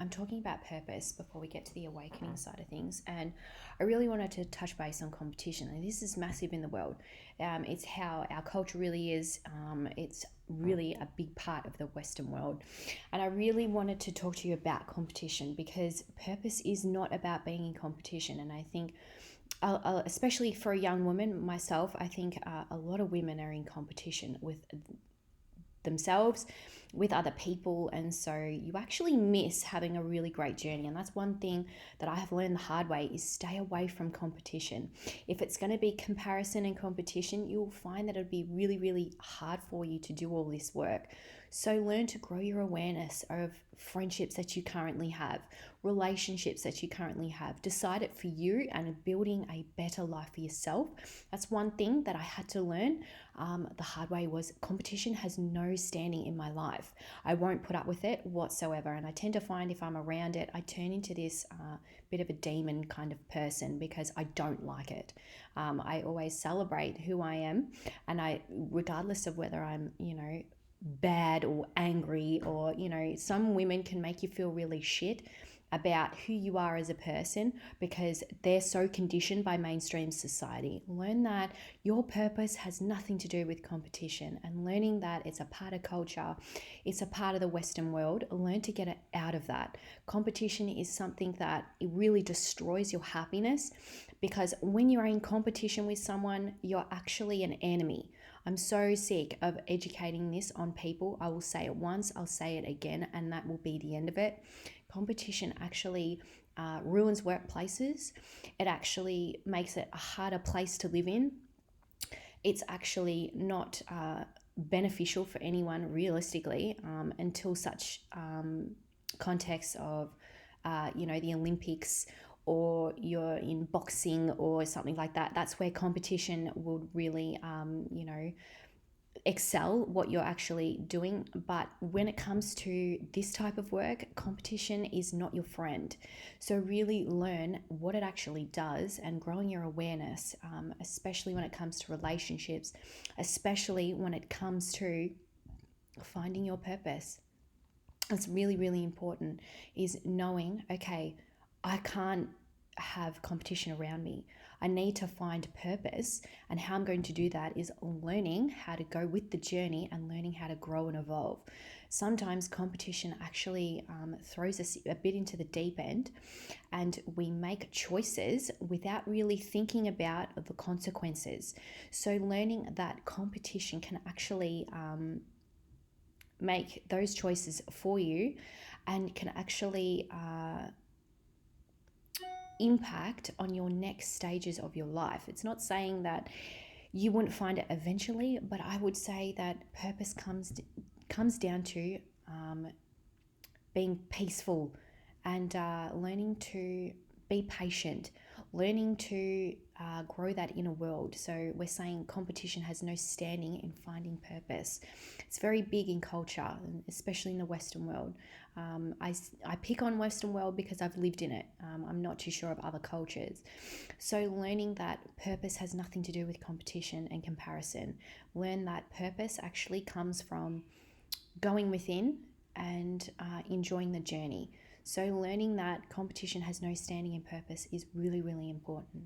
I'm talking about purpose before we get to the awakening side of things. And I really wanted to touch base on competition. And this is massive in the world. It's how our culture really is. It's really a big part of the Western world. And I really wanted to talk to you about competition because purpose is not about being in competition. And I think especially for a young woman, myself, I think a lot of women are in competition with themselves, with other people, and so you actually miss having a really great journey. And that's one thing that I have learned the hard way, is stay away from competition. If it's going to be comparison and competition, you'll find that it'll be really, really hard for you to do all this work. So learn to grow your awareness of friendships that you currently have, relationships that you currently have. Decide it for you and building a better life for yourself. That's one thing that I had to learn the hard way, was competition has no standing in my life. I won't put up with it whatsoever. And I tend to find if I'm around it, I turn into this bit of a demon kind of person because I don't like it. I always celebrate who I am, and regardless of whether I'm, bad or angry, or, some women can make you feel really shit about who you are as a person because they're so conditioned by mainstream society. Learn that your purpose has nothing to do with competition, and learning that it's a part of culture, it's a part of the Western world. Learn to get it out of that. Competition is something that it really destroys your happiness, because when you're in competition with someone, you're actually an enemy. I'm so sick of educating this on people. I will say it once, I'll say it again, and that will be the end of it. Competition actually ruins workplaces. It actually makes it a harder place to live in. It's actually not beneficial for anyone realistically until such context of, the Olympics, or you're in boxing or something like that. That's where competition would really, excel what you're actually doing. But when it comes to this type of work, competition is not your friend. So really learn what it actually does, and growing your awareness, especially when it comes to relationships, especially when it comes to finding your purpose. It's really, really important, is knowing, okay, I can't have competition around me. I need to find purpose, and how I'm going to do that is learning how to go with the journey and learning how to grow and evolve. Sometimes competition actually throws us a bit into the deep end, and we make choices without really thinking about the consequences. So learning that competition can actually make those choices for you, and can actually impact on your next stages of your life. It's not saying that you wouldn't find it eventually, but I would say that purpose comes down to being peaceful, and learning to be patient, learning to grow that inner world. So we're saying competition has no standing in finding purpose. It's very big in culture, especially in the Western world. I pick on Western world because I've lived in it. I'm not too sure of other cultures. So learning that purpose has nothing to do with competition and comparison. Learn that purpose actually comes from going within and enjoying the journey. So learning that competition has no standing in purpose is really, really important.